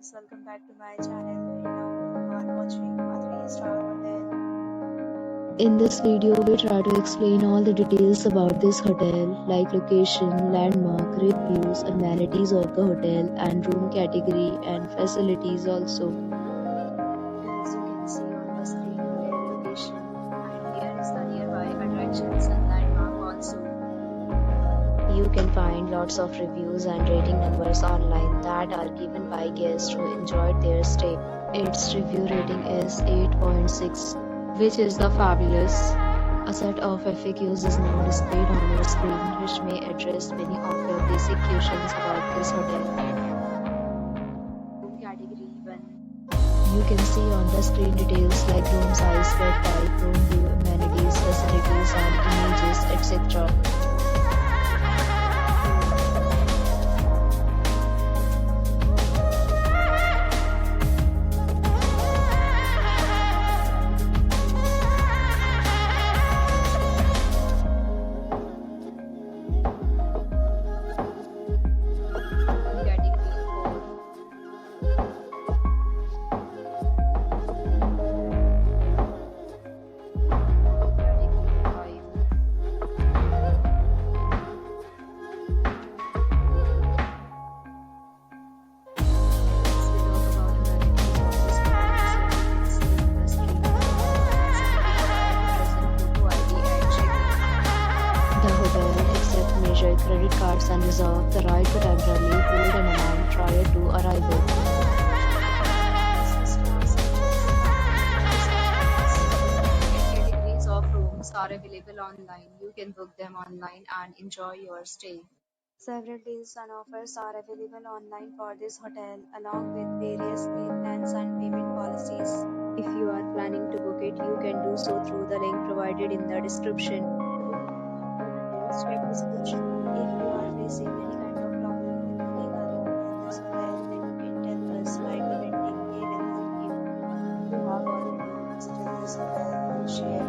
guys, welcome back to my channel and now you are watching a 3-star hotel. In this video, we try to explain all the details about this hotel, like location, landmark, reviews, amenities of the hotel, and room category and facilities also. As you can see on the screen, hotel location and here is the nearby attractions and landmark also. You can find lots of reviews and rating numbers online that are given by guests who enjoyed their stay. Its review rating is 8.6, which is the fabulous. A set of FAQs is now displayed on your screen, which may address many of your basic questions about this hotel. Room category 1. You can see on the screen details like room size, bed type, room view, amenities, facilities, and images, etc. Credit cards and reserve the right to temporarily hold an amount prior to arrival. Categories of rooms are available online. You can book them online and enjoy your stay. Several deals and offers are available online for this hotel, along with various maintenance and payment policies. If you are planning to book it, you can do so through the link provided in the description. Check description. If you are facing any kind of problem with booking a room in this hotel, then you can tell us, like commenting, we will help you. If you have already visited this hotel, please share